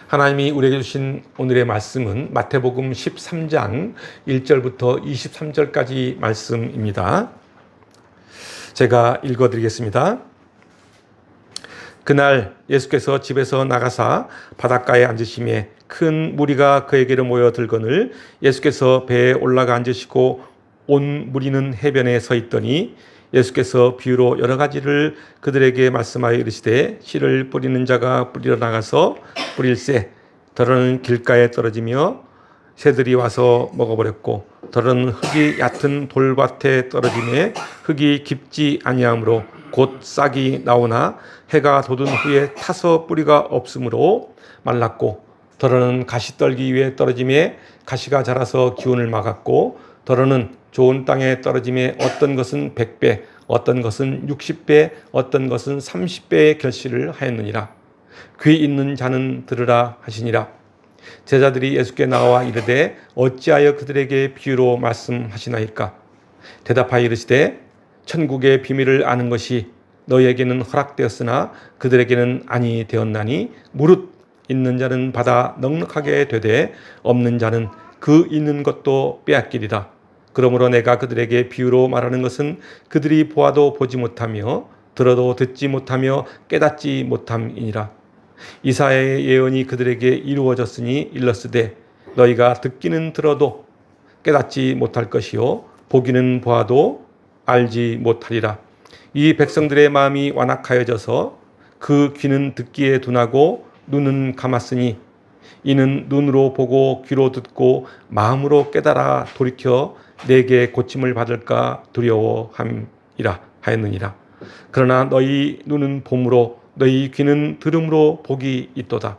하나님이 우리에게 주신 오늘의 말씀은 마태복음 13장 1절부터 23절까지 말씀입니다. 제가 읽어드리겠습니다. 그날 예수께서 집에서 나가사 바닷가에 앉으시매 큰 무리가 그에게로 모여들거늘 예수께서 배에 올라가 앉으시고 온 무리는 해변에 서 있더니 예수께서 비유로 여러 가지를 그들에게 말씀하여 이르시되 씨를 뿌리는 자가 뿌리러 나가서 뿌릴새 더러는 길가에 떨어지며 새들이 와서 먹어버렸고 더러는 흙이 얕은 돌밭에 떨어지매 흙이 깊지 아니하므로 곧 싹이 나오나 해가 돋은 후에 타서 뿌리가 없으므로 말랐고 더러는 가시떨기 위에 떨어지매 가시가 자라서 기운을 막았고 더러는 좋은 땅에 떨어짐에 어떤 것은 100배, 어떤 것은 60배, 어떤 것은 30배의 결실을 하였느니라. 귀 있는 자는 들으라 하시니라. 제자들이 예수께 나와 이르되 어찌하여 그들에게 비유로 말씀하시나이까? 대답하여 이르시되 천국의 비밀을 아는 것이 너희에게는 허락되었으나 그들에게는 아니 되었나니 무릇 있는 자는 받아 넉넉하게 되되 없는 자는 그 있는 것도 빼앗기리라. 그러므로 내가 그들에게 비유로 말하는 것은 그들이 보아도 보지 못하며 들어도 듣지 못하며 깨닫지 못함이니라. 이사야의 예언이 그들에게 이루어졌으니 일렀으되 너희가 듣기는 들어도 깨닫지 못할 것이요 보기는 보아도 알지 못하리라. 이 백성들의 마음이 완악하여져서 그 귀는 듣기에 둔하고 눈은 감았으니 이는 눈으로 보고 귀로 듣고 마음으로 깨달아 돌이켜 내게 고침을 받을까 두려워함이라 하였느니라. 그러나 너희 눈은 봄으로 너희 귀는 들음으로 복이 있도다.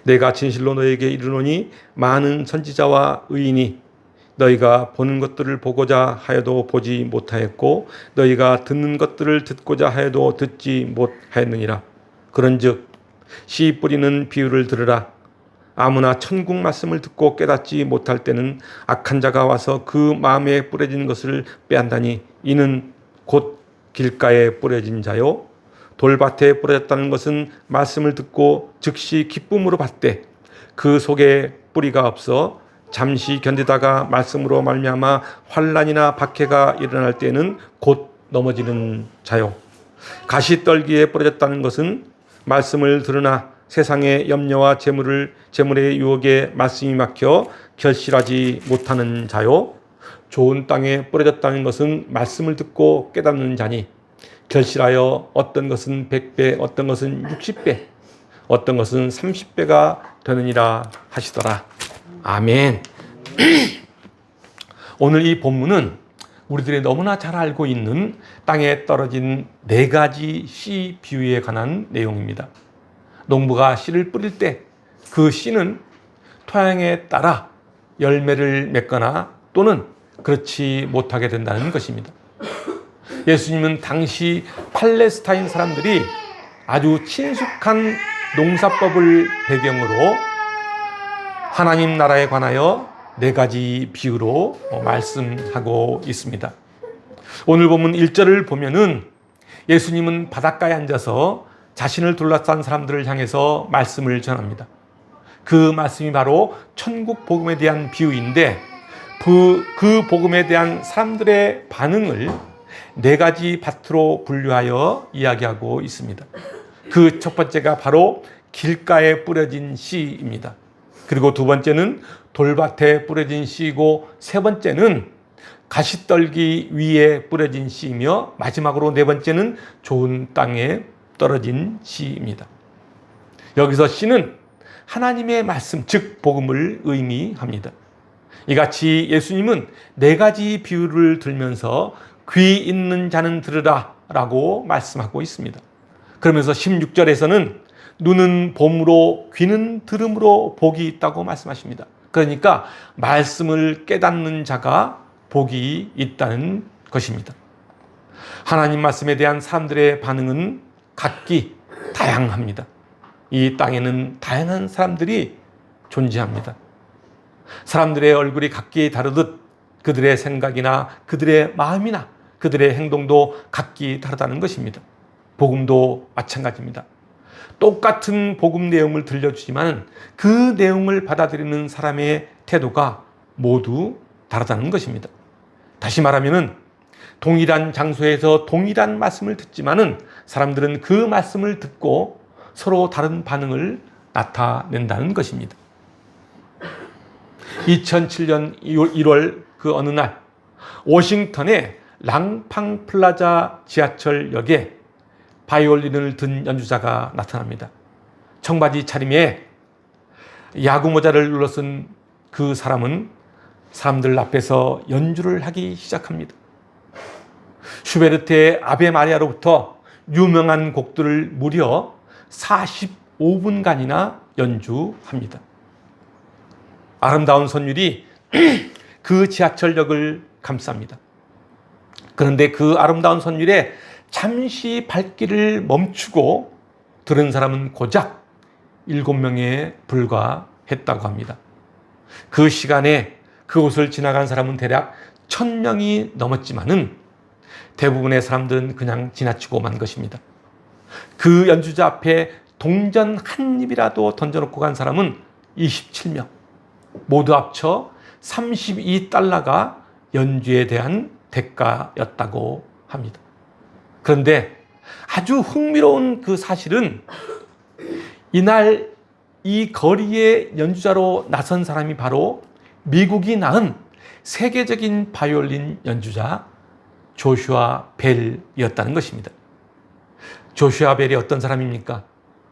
내가 진실로 너희에게 이르노니 많은 선지자와 의인이 너희가 보는 것들을 보고자 하여도 보지 못하였고 너희가 듣는 것들을 듣고자 하여도 듣지 못하였느니라. 그런즉 씨 뿌리는 비유를 들으라. 아무나 천국 말씀을 듣고 깨닫지 못할 때는 악한 자가 와서 그 마음에 뿌려진 것을 빼앗다니 이는 곧 길가에 뿌려진 자요 돌밭에 뿌려졌다는 것은 말씀을 듣고 즉시 기쁨으로 받되 그 속에 뿌리가 없어 잠시 견디다가 말씀으로 말미암아 환난이나 박해가 일어날 때는 곧 넘어지는 자요 가시떨기에 뿌려졌다는 것은 말씀을 들으나 세상의 염려와 재물의 유혹에 말씀이 막혀 결실하지 못하는 자요 좋은 땅에 뿌려졌다는 것은 말씀을 듣고 깨닫는 자니 결실하여 어떤 것은 100배, 어떤 것은 60배, 어떤 것은 30배가 되느니라 하시더라. 아멘. 오늘 이 본문은 우리들이 너무나 잘 알고 있는 땅에 떨어진 4가지 씨 비유에 관한 내용입니다. 농부가 씨를 뿌릴 때 그 씨는 토양에 따라 열매를 맺거나 또는 그렇지 못하게 된다는 것입니다. 예수님은 당시 팔레스타인 사람들이 아주 친숙한 농사법을 배경으로 하나님 나라에 관하여 4가지 비유로 말씀하고 있습니다. 오늘 본문 1절을 보면은 예수님은 바닷가에 앉아서 자신을 둘러싼 사람들을 향해서 말씀을 전합니다. 그 말씀이 바로 천국 복음에 대한 비유인데 그 복음에 대한 사람들의 반응을 4가지 파트로 분류하여 이야기하고 있습니다. 그 첫 번째가 바로 길가에 뿌려진 씨입니다. 그리고 두 번째는 돌밭에 뿌려진 씨이고 세 번째는 가시떨기 위에 뿌려진 씨이며 마지막으로 4번째는 좋은 땅에 떨어진 씨입니다. 여기서 씨는 하나님의 말씀, 즉 복음을 의미합니다. 이같이 예수님은 4가지 비유를 들면서 귀 있는 자는 들으라 라고 말씀하고 있습니다. 그러면서 16절에서는 눈은 봄으로 귀는 들음으로 복이 있다고 말씀하십니다. 그러니까 말씀을 깨닫는 자가 복이 있다는 것입니다. 하나님 말씀에 대한 사람들의 반응은 각기 다양합니다. 이 땅에는 다양한 사람들이 존재합니다. 사람들의 얼굴이 각기 다르듯 그들의 생각이나 그들의 마음이나 그들의 행동도 각기 다르다는 것입니다. 복음도 마찬가지입니다. 똑같은 복음 내용을 들려주지만 그 내용을 받아들이는 사람의 태도가 모두 다르다는 것입니다. 다시 말하면 동일한 장소에서 동일한 말씀을 듣지만은 사람들은 그 말씀을 듣고 서로 다른 반응을 나타낸다는 것입니다. 2007년 1월 그 어느 날 워싱턴의 랑팡 플라자 지하철역에 바이올린을 든 연주자가 나타납니다. 청바지 차림에 야구 모자를 눌러쓴 그 사람은 사람들 앞에서 연주를 하기 시작합니다. 슈베르트의 아베 마리아로부터 유명한 곡들을 무려 45분간이나 연주합니다. 아름다운 선율이 그 지하철역을 감쌉니다. 그런데 그 아름다운 선율에 잠시 발길을 멈추고 들은 사람은 고작 7명에 불과했다고 합니다. 그 시간에 그곳을 지나간 사람은 대략 1000명이 넘었지만은 대부분의 사람들은 그냥 지나치고 만 것입니다. 그 연주자 앞에 동전 한 입이라도 던져놓고 간 사람은 27명. 모두 합쳐 32달러가 연주에 대한 대가였다고 합니다. 그런데 아주 흥미로운 그 사실은 이날 이 거리에 연주자로 나선 사람이 바로 미국이 낳은 세계적인 바이올린 연주자 조슈아 벨이었다는 것입니다. 조슈아 벨이 어떤 사람입니까?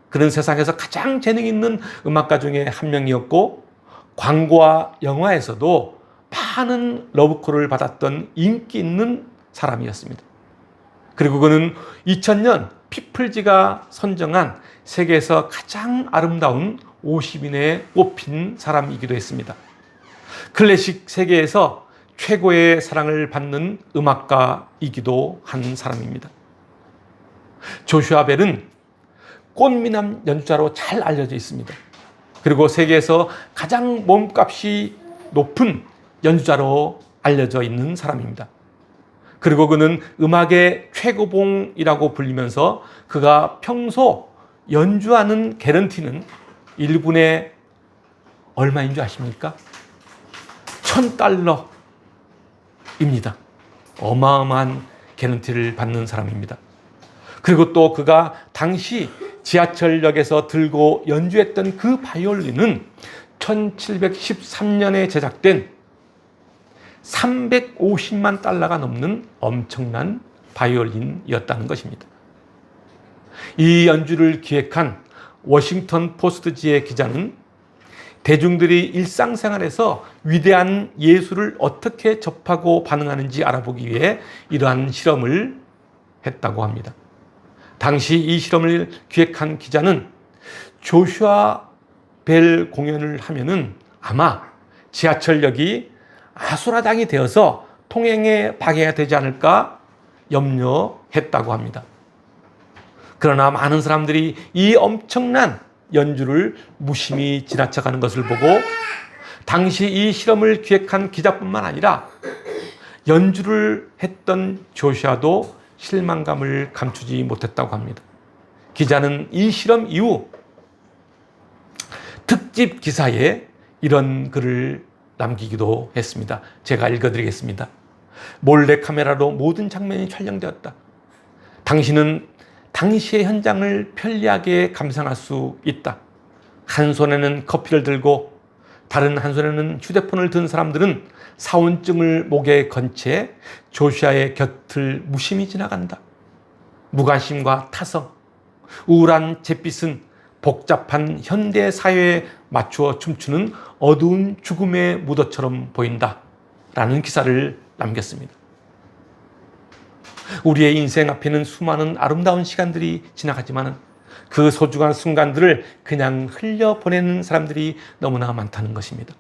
그는 세상에서 가장 재능 있는 음악가 중에 한 명이었고 광고와 영화에서도 많은 러브콜을 받았던 인기 있는 사람이었습니다. 그리고 그는 2000년 피플지가 선정한 세계에서 가장 아름다운 50인에 꼽힌 사람이기도 했습니다. 클래식 세계에서 최고의 사랑을 받는 음악가이기도 한 사람입니다. 조슈아 벨은 꽃미남 연주자로 잘 알려져 있습니다. 그리고 세계에서 가장 몸값이 높은 연주자로 알려져 있는 사람입니다. 그리고 그는 음악의 최고봉이라고 불리면서 그가 평소 연주하는 개런티는 1분에 얼마인 줄 아십니까? $1000입니다. 어마어마한 개런티를 받는 사람입니다. 그리고 또 그가 당시 지하철역에서 들고 연주했던 그 바이올린은 1713년에 제작된 350만 달러가 넘는 엄청난 바이올린이었다는 것입니다. 이 연주를 기획한 워싱턴 포스트지의 기자는 대중들이 일상생활에서 위대한 예술을 어떻게 접하고 반응하는지 알아보기 위해 이러한 실험을 했다고 합니다. 당시 이 실험을 기획한 기자는 조슈아 벨 공연을 하면은 아마 지하철역이 아수라장이 되어서 통행에 방해가 되지 않을까 염려했다고 합니다. 그러나 많은 사람들이 이 엄청난 연주를 무심히 지나쳐가는 것을 보고 당시 이 실험을 기획한 기자뿐만 아니라 연주를 했던 조슈아도 실망감을 감추지 못했다고 합니다. 기자는 이 실험 이후 특집 기사에 이런 글을 남기기도 했습니다. 제가 읽어드리겠습니다. 몰래 카메라로 모든 장면이 촬영되었다. 당신은 당시의 현장을 편리하게 감상할 수 있다. 한 손에는 커피를 들고 다른 한 손에는 휴대폰을 든 사람들은 사원증을 목에 건 채 조슈아의 곁을 무심히 지나간다. 무관심과 타성, 우울한 잿빛은 복잡한 현대 사회에 맞추어 춤추는 어두운 죽음의 무도처럼 보인다. 라는 기사를 남겼습니다. 우리의 인생 앞에는 수많은 아름다운 시간들이 지나가지만 그 소중한 순간들을 그냥 흘려보내는 사람들이 너무나 많다는 것입니다.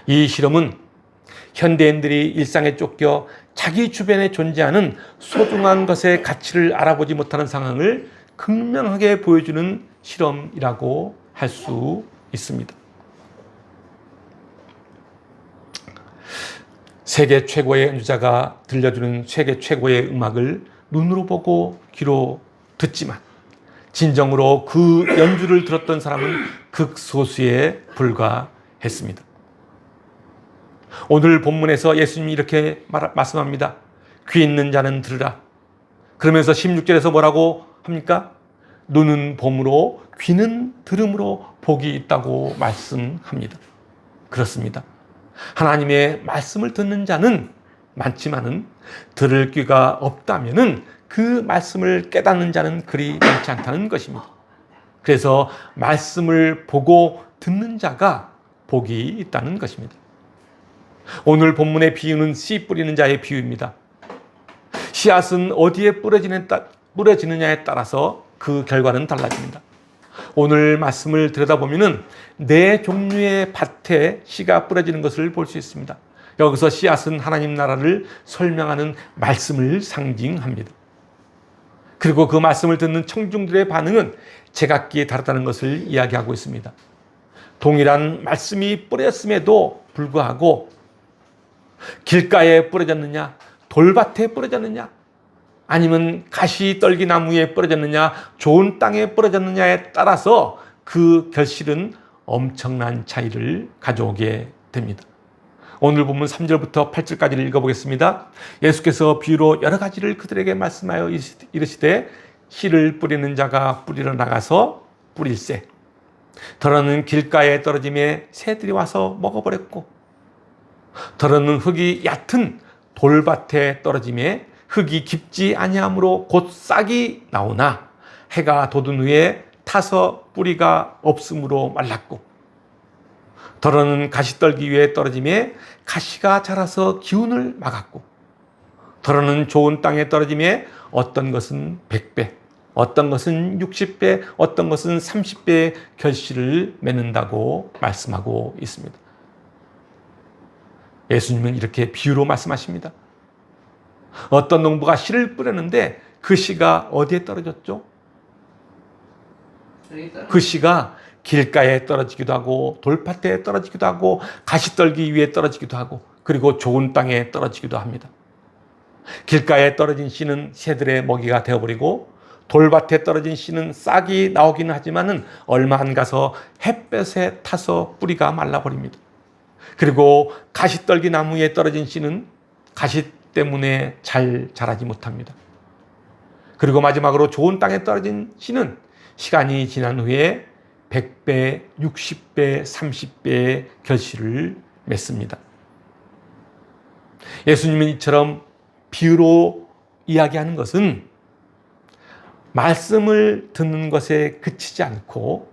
이 실험은 현대인들이 일상에 쫓겨 자기 주변에 존재하는 소중한 것의 가치를 알아보지 못하는 상황을 극명하게 보여주는 실험이라고 할 수 있습니다. 세계 최고의 연주자가 들려주는 세계 최고의 음악을 눈으로 보고 귀로 듣지만 진정으로 그 연주를 들었던 사람은 극소수에 불과했습니다. 오늘 본문에서 예수님이 이렇게 말씀합니다. 귀 있는 자는 들으라. 그러면서 16절에서 뭐라고 합니까? 눈은 봄으로 귀는 들음으로 복이 있다고 말씀합니다. 그렇습니다. 하나님의 말씀을 듣는 자는 많지만은 들을 귀가 없다면은 그 말씀을 깨닫는 자는 그리 많지 않다는 것입니다. 그래서 말씀을 보고 듣는 자가 복이 있다는 것입니다. 오늘 본문의 비유는 씨 뿌리는 자의 비유입니다. 씨앗은 어디에 뿌려지느냐에 따라서 그 결과는 달라집니다. 오늘 말씀을 들여다보면 네 종류의 밭에 씨가 뿌려지는 것을 볼 수 있습니다. 여기서 씨앗은 하나님 나라를 설명하는 말씀을 상징합니다. 그리고 그 말씀을 듣는 청중들의 반응은 제각기에 다르다는 것을 이야기하고 있습니다. 동일한 말씀이 뿌렸음에도 불구하고 길가에 뿌려졌느냐, 돌밭에 뿌려졌느냐, 아니면 가시떨기나무에 뿌려졌느냐, 좋은 땅에 뿌려졌느냐에 따라서 그 결실은 엄청난 차이를 가져오게 됩니다. 오늘 본문 3절부터 8절까지를 읽어보겠습니다. 예수께서 비유로 여러 가지를 그들에게 말씀하여 이르시되 씨를 뿌리는 자가 뿌리러 나가서 뿌릴새 더러는 길가에 떨어짐에 새들이 와서 먹어버렸고 더러는 흙이 얕은 돌밭에 떨어짐에 흙이 깊지 아니하므로 곧 싹이 나오나 해가 돋은 후에 타서 뿌리가 없으므로 말랐고 더러는 가시떨기 위에 떨어짐에 가시가 자라서 기운을 막았고 더러는 좋은 땅에 떨어짐에 어떤 것은 100배, 어떤 것은 60배, 어떤 것은 30배의 결실을 맺는다고 말씀하고 있습니다. 예수님은 이렇게 비유로 말씀하십니다. 어떤 농부가 씨를 뿌렸는데 그 씨가 어디에 떨어졌죠? 그 씨가 길가에 떨어지기도 하고 돌밭에 떨어지기도 하고 가시떨기 위에 떨어지기도 하고 그리고 좋은 땅에 떨어지기도 합니다. 길가에 떨어진 씨는 새들의 먹이가 되어버리고 돌밭에 떨어진 씨는 싹이 나오기는 하지만은 얼마 안 가서 햇볕에 타서 뿌리가 말라버립니다. 그리고 가시떨기 나무에 떨어진 씨는 가시 때문에 잘 자라지 못합니다. 그리고 마지막으로 좋은 땅에 떨어진 씨는 시간이 지난 후에 100배, 60배, 30배의 결실을 맺습니다. 예수님은 이처럼 비유로 이야기하는 것은 말씀을 듣는 것에 그치지 않고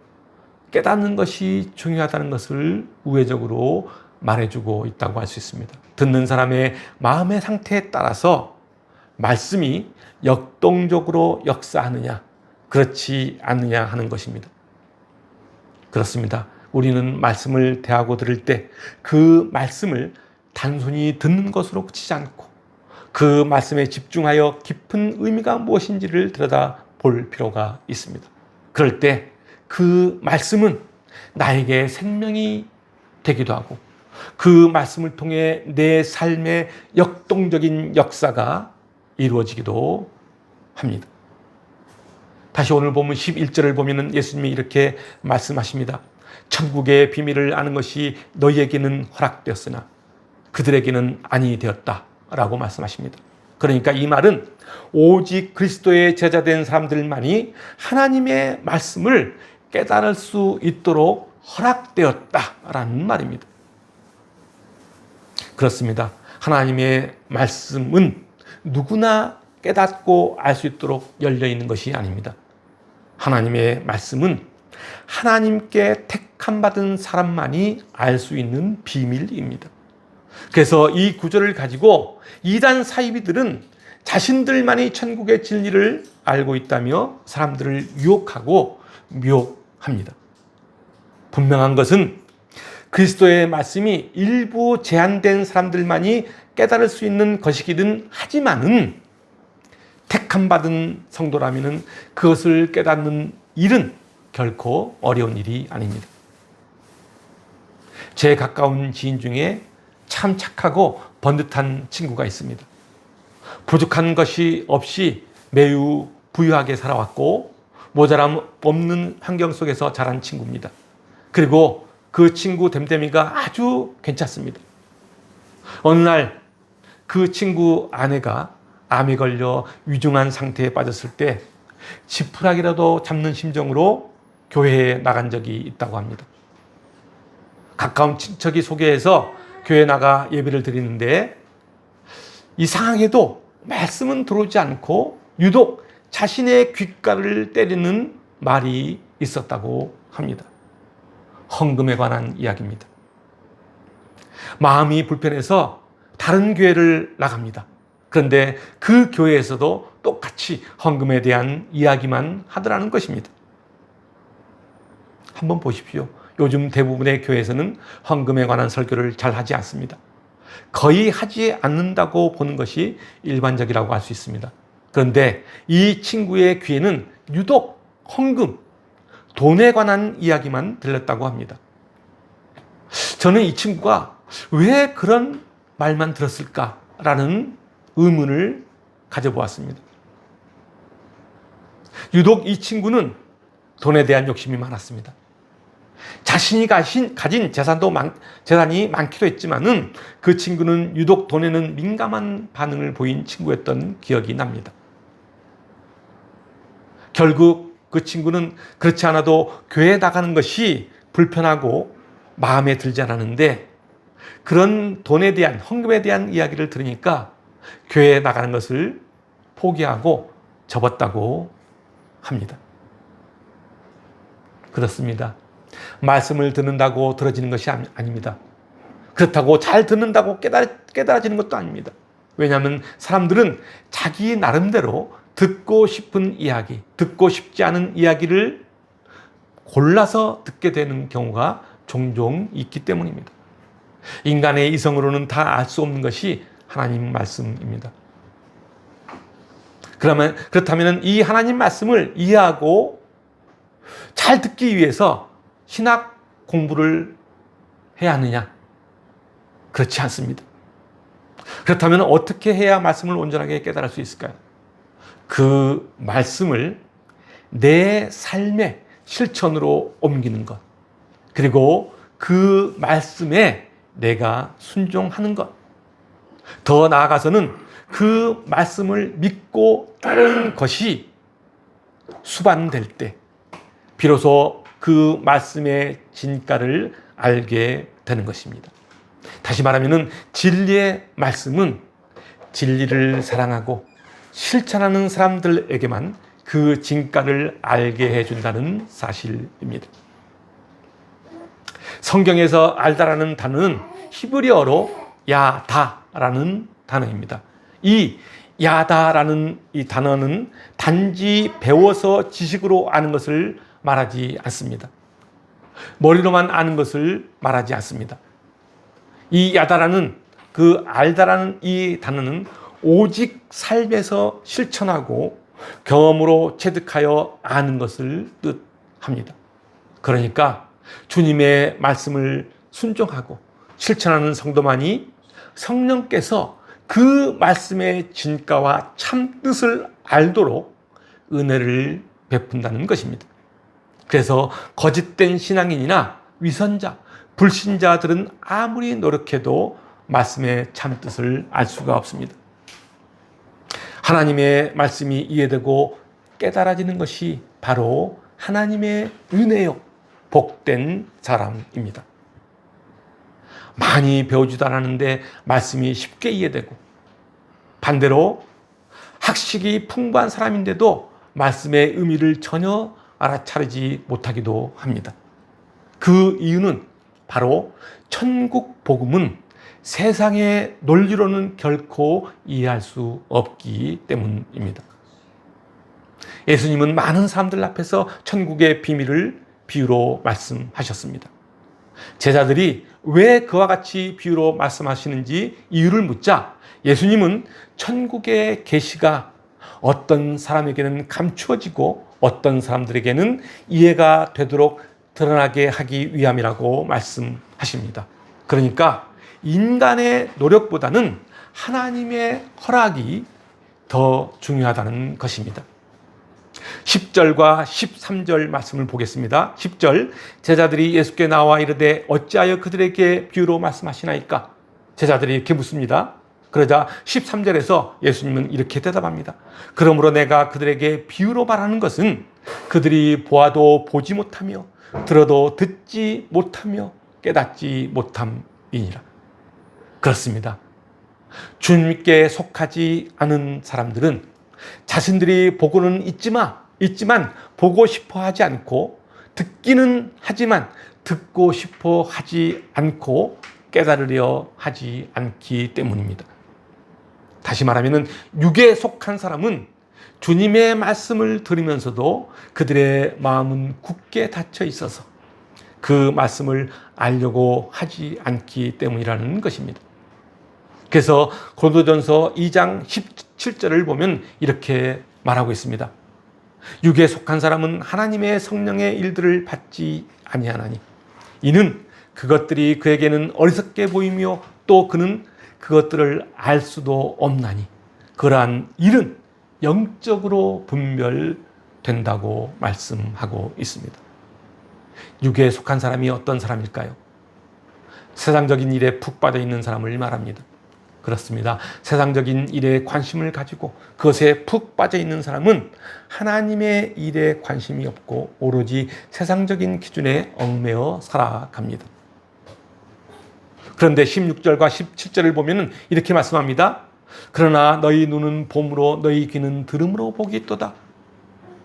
깨닫는 것이 중요하다는 것을 우회적으로 말해주고 있다고 할 수 있습니다. 듣는 사람의 마음의 상태에 따라서 말씀이 역동적으로 역사하느냐, 그렇지 않느냐 하는 것입니다. 그렇습니다. 우리는 말씀을 대하고 들을 때 그 말씀을 단순히 듣는 것으로 그치지 않고 그 말씀에 집중하여 깊은 의미가 무엇인지를 들여다볼 필요가 있습니다. 그럴 때 그 말씀은 나에게 생명이 되기도 하고 그 말씀을 통해 내 삶의 역동적인 역사가 이루어지기도 합니다. 다시 오늘 보면 11절을 보면 예수님이 이렇게 말씀하십니다. 천국의 비밀을 아는 것이 너희에게는 허락되었으나 그들에게는 아니 되었다 라고 말씀하십니다. 그러니까 이 말은 오직 그리스도의 제자된 사람들만이 하나님의 말씀을 깨달을 수 있도록 허락되었다라는 말입니다. 그렇습니다. 하나님의 말씀은 누구나 깨닫고 알 수 있도록 열려 있는 것이 아닙니다. 하나님의 말씀은 하나님께 택함 받은 사람만이 알 수 있는 비밀입니다. 그래서 이 구절을 가지고 이단 사이비들은 자신들만이 천국의 진리를 알고 있다며 사람들을 유혹하고 미혹합니다. 분명한 것은 그리스도의 말씀이 일부 제한된 사람들만이 깨달을 수 있는 것이기는 하지만은 택함 받은 성도라면은 그것을 깨닫는 일은 결코 어려운 일이 아닙니다. 제 가까운 지인 중에 참 착하고 번듯한 친구가 있습니다. 부족한 것이 없이 매우 부유하게 살아왔고 모자람 없는 환경 속에서 자란 친구입니다. 그리고 그 친구 댐댐이가 아주 괜찮습니다. 어느 날 그 친구 아내가 암에 걸려 위중한 상태에 빠졌을 때 지푸라기라도 잡는 심정으로 교회에 나간 적이 있다고 합니다. 가까운 친척이 소개해서 교회에 나가 예배를 드리는데 이상하게도 말씀은 들어오지 않고 유독 자신의 귓가를 때리는 말이 있었다고 합니다. 헌금에 관한 이야기입니다. 마음이 불편해서 다른 교회를 나갑니다. 그런데 그 교회에서도 똑같이 헌금에 대한 이야기만 하더라는 것입니다. 한번 보십시오. 요즘 대부분의 교회에서는 헌금에 관한 설교를 잘 하지 않습니다. 거의 하지 않는다고 보는 것이 일반적이라고 할 수 있습니다. 그런데 이 친구의 귀에는 유독 헌금, 돈에 관한 이야기만 들렸다고 합니다. 저는 이 친구가 왜 그런 말만 들었을까라는 의문을 가져보았습니다. 유독 이 친구는 돈에 대한 욕심이 많았습니다. 자신이 가진 재산이 많기도 했지만은 그 친구는 유독 돈에는 민감한 반응을 보인 친구였던 기억이 납니다. 결국 그 친구는 그렇지 않아도 교회에 나가는 것이 불편하고 마음에 들지 않았는데 그런 돈에 대한, 헌금에 대한 이야기를 들으니까 교회에 나가는 것을 포기하고 접었다고 합니다. 그렇습니다. 말씀을 듣는다고 들어지는 것이 아닙니다. 그렇다고 잘 듣는다고 깨달아지는 것도 아닙니다. 왜냐하면 사람들은 자기 나름대로 듣고 싶은 이야기, 듣고 싶지 않은 이야기를 골라서 듣게 되는 경우가 종종 있기 때문입니다. 인간의 이성으로는 다 알 수 없는 것이 하나님 말씀입니다. 그렇다면 이 하나님 말씀을 이해하고 잘 듣기 위해서 신학 공부를 해야 하느냐? 그렇지 않습니다. 그렇다면 어떻게 해야 말씀을 온전하게 깨달을 수 있을까요? 그 말씀을 내 삶의 실천으로 옮기는 것, 그리고 그 말씀에 내가 순종하는 것, 더 나아가서는 그 말씀을 믿고 따르는 것이 수반될 때 비로소 그 말씀의 진가를 알게 되는 것입니다. 다시 말하면 진리의 말씀은 진리를 사랑하고 실천하는 사람들에게만 그 진가를 알게 해준다는 사실입니다. 성경에서 알다라는 단어는 히브리어로 야다라는 단어입니다. 이 야다라는 이 단어는 단지 배워서 지식으로 아는 것을 말하지 않습니다. 머리로만 아는 것을 말하지 않습니다. 이 야다라는, 그 알다라는 이 단어는 오직 삶에서 실천하고 경험으로 체득하여 아는 것을 뜻합니다. 그러니까 주님의 말씀을 순종하고 실천하는 성도만이 성령께서 그 말씀의 진가와 참 뜻을 알도록 은혜를 베푼다는 것입니다. 그래서 거짓된 신앙인이나 위선자, 불신자들은 아무리 노력해도 말씀의 참 뜻을 알 수가 없습니다. 하나님의 말씀이 이해되고 깨달아지는 것이 바로 하나님의 은혜요, 복된 사람입니다. 많이 배우지도 않았는데 말씀이 쉽게 이해되고, 반대로 학식이 풍부한 사람인데도 말씀의 의미를 전혀 알아차리지 못하기도 합니다. 그 이유는 바로 천국 복음은 세상의 논리로는 결코 이해할 수 없기 때문입니다. 예수님은 많은 사람들 앞에서 천국의 비밀을 비유로 말씀하셨습니다. 제자들이 왜 그와 같이 비유로 말씀하시는지 이유를 묻자 예수님은 천국의 계시가 어떤 사람에게는 감추어지고 어떤 사람들에게는 이해가 되도록 드러나게 하기 위함이라고 말씀하십니다. 그러니까 인간의 노력보다는 하나님의 허락이 더 중요하다는 것입니다. 10절과 13절 말씀을 보겠습니다. 10절, 제자들이 예수께 나와 이르되 어찌하여 그들에게 비유로 말씀하시나이까? 제자들이 이렇게 묻습니다. 그러자 13절에서 예수님은 이렇게 대답합니다. 그러므로 내가 그들에게 비유로 말하는 것은 그들이 보아도 보지 못하며 들어도 듣지 못하며 깨닫지 못함이니라. 그렇습니다. 주님께 속하지 않은 사람들은 자신들이 보고는 있지만 보고 싶어 하지 않고, 듣기는 하지만 듣고 싶어 하지 않고 깨달으려 하지 않기 때문입니다. 다시 말하면 육에 속한 사람은 주님의 말씀을 들으면서도 그들의 마음은 굳게 닫혀 있어서 그 말씀을 알려고 하지 않기 때문이라는 것입니다. 그래서 고린도전서 2장 17절을 보면 이렇게 말하고 있습니다. 육에 속한 사람은 하나님의 성령의 일들을 받지 아니하나니 이는 그것들이 그에게는 어리석게 보이며 또 그는 그것들을 알 수도 없나니 그러한 일은 영적으로 분별된다고 말씀하고 있습니다. 육에 속한 사람이 어떤 사람일까요? 세상적인 일에 푹 빠져 있는 사람을 말합니다. 그렇습니다. 세상적인 일에 관심을 가지고 그것에 푹 빠져 있는 사람은 하나님의 일에 관심이 없고 오로지 세상적인 기준에 얽매여 살아갑니다. 그런데 16절과 17절을 보면 이렇게 말씀합니다. 그러나 너희 눈은 봄으로 너희 귀는 들음으로 보겠도다.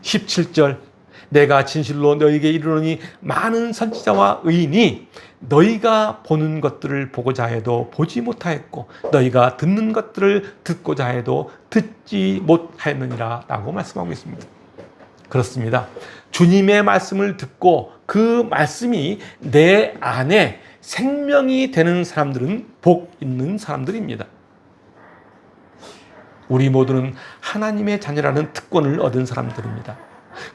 17절, 내가 진실로 너희에게 이르노니 많은 선지자와 의인이 너희가 보는 것들을 보고자 해도 보지 못하였고 너희가 듣는 것들을 듣고자 해도 듣지 못하였느니라 라고 말씀하고 있습니다. 그렇습니다. 주님의 말씀을 듣고 그 말씀이 내 안에 생명이 되는 사람들은 복 있는 사람들입니다. 우리 모두는 하나님의 자녀라는 특권을 얻은 사람들입니다.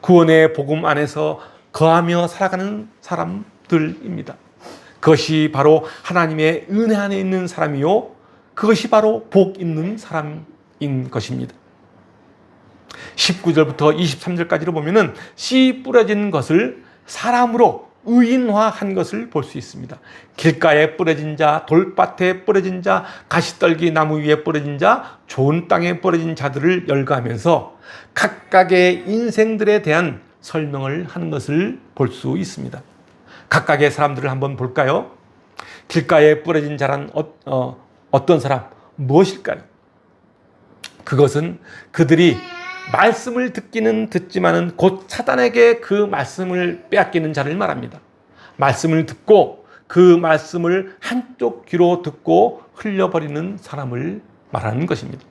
구원의 복음 안에서 거하며 살아가는 사람들입니다. 그것이 바로 하나님의 은혜 안에 있는 사람이요, 그것이 바로 복 있는 사람인 것입니다. 19절부터 23절까지로 보면은 씨 뿌려진 것을 사람으로 의인화한 것을 볼 수 있습니다. 길가에 뿌려진 자, 돌밭에 뿌려진 자, 가시떨기 나무 위에 뿌려진 자, 좋은 땅에 뿌려진 자들을 열거하면서 각각의 인생들에 대한 설명을 하는 것을 볼 수 있습니다. 각각의 사람들을 한번 볼까요? 길가에 뿌려진 자란 어떤 사람, 무엇일까요? 그것은 그들이 말씀을 듣기는 듣지만은 곧 사단에게 그 말씀을 빼앗기는 자를 말합니다. 말씀을 듣고 그 말씀을 한쪽 귀로 듣고 흘려버리는 사람을 말하는 것입니다.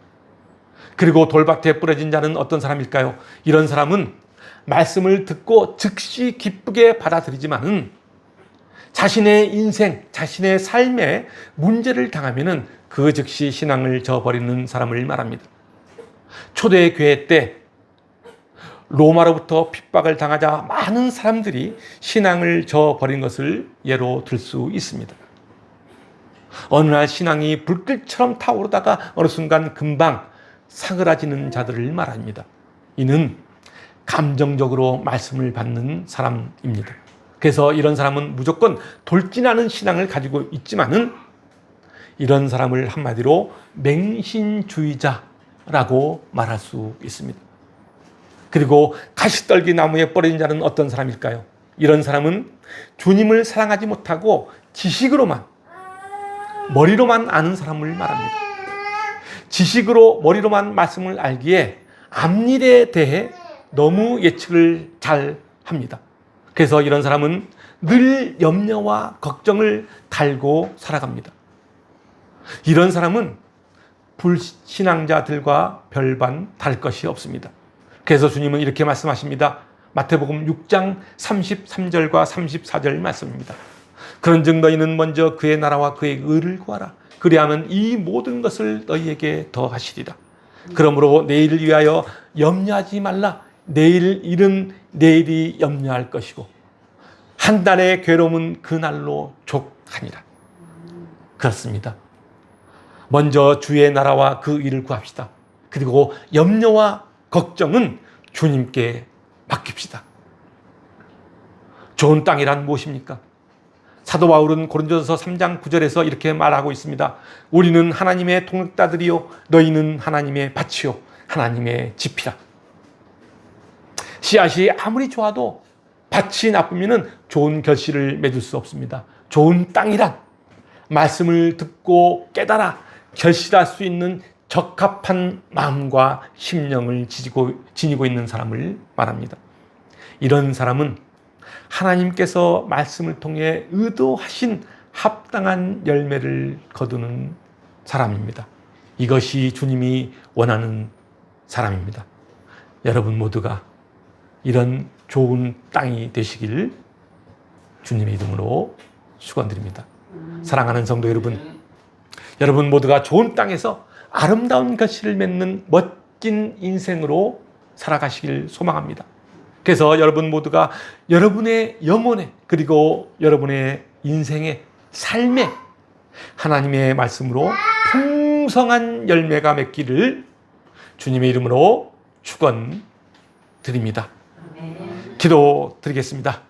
그리고 돌밭에 뿌려진 자는 어떤 사람일까요? 이런 사람은 말씀을 듣고 즉시 기쁘게 받아들이지만은 자신의 인생, 자신의 삶에 문제를 당하면은 그 즉시 신앙을 저버리는 사람을 말합니다. 초대교회 때 로마로부터 핍박을 당하자 많은 사람들이 신앙을 저버린 것을 예로 들 수 있습니다. 어느 날 신앙이 불길처럼 타오르다가 어느 순간 금방 사그라지는 자들을 말합니다. 이는 감정적으로 말씀을 받는 사람입니다. 그래서 이런 사람은 무조건 돌진하는 신앙을 가지고 있지만은 이런 사람을 한마디로 맹신주의자라고 말할 수 있습니다. 그리고 가시떨기 나무에 뿌려진 자는 어떤 사람일까요? 이런 사람은 주님을 사랑하지 못하고 지식으로만, 머리로만 아는 사람을 말합니다. 지식으로 머리로만 말씀을 알기에 앞일에 대해 너무 예측을 잘 합니다. 그래서 이런 사람은 늘 염려와 걱정을 달고 살아갑니다. 이런 사람은 불신앙자들과 별반 다를 것이 없습니다. 그래서 주님은 이렇게 말씀하십니다. 마태복음 6장 33절과 34절 말씀입니다. 그런즉 너희는 먼저 그의 나라와 그의 의를 구하라. 그리하면 이 모든 것을 너희에게 더하시리라. 그러므로 내일을 위하여 염려하지 말라. 내일 일은 내일이 염려할 것이고 한 달의 괴로움은 그날로 족하니라. 그렇습니다. 먼저 주의 나라와 그 일을 구합시다. 그리고 염려와 걱정은 주님께 맡깁시다. 좋은 땅이란 무엇입니까? 사도 바울은 고린도전서 3장 9절에서 이렇게 말하고 있습니다. 우리는 하나님의 통역자들이요 너희는 하나님의 밭이요 하나님의 집이라. 씨앗이 아무리 좋아도 밭이 나쁘면 좋은 결실을 맺을 수 없습니다. 좋은 땅이란 말씀을 듣고 깨달아 결실할 수 있는 적합한 마음과 심령을 지니고 있는 사람을 말합니다. 이런 사람은 하나님께서 말씀을 통해 의도하신 합당한 열매를 거두는 사람입니다. 이것이 주님이 원하는 사람입니다. 여러분 모두가 이런 좋은 땅이 되시길 주님의 이름으로 축원드립니다. 사랑하는 성도 여러분, 여러분 모두가 좋은 땅에서 아름다운 결실을 맺는 멋진 인생으로 살아가시길 소망합니다. 그래서 여러분 모두가 여러분의 영혼에 그리고 여러분의 인생의 삶에 하나님의 말씀으로 풍성한 열매가 맺기를 주님의 이름으로 축원드립니다. 기도드리겠습니다.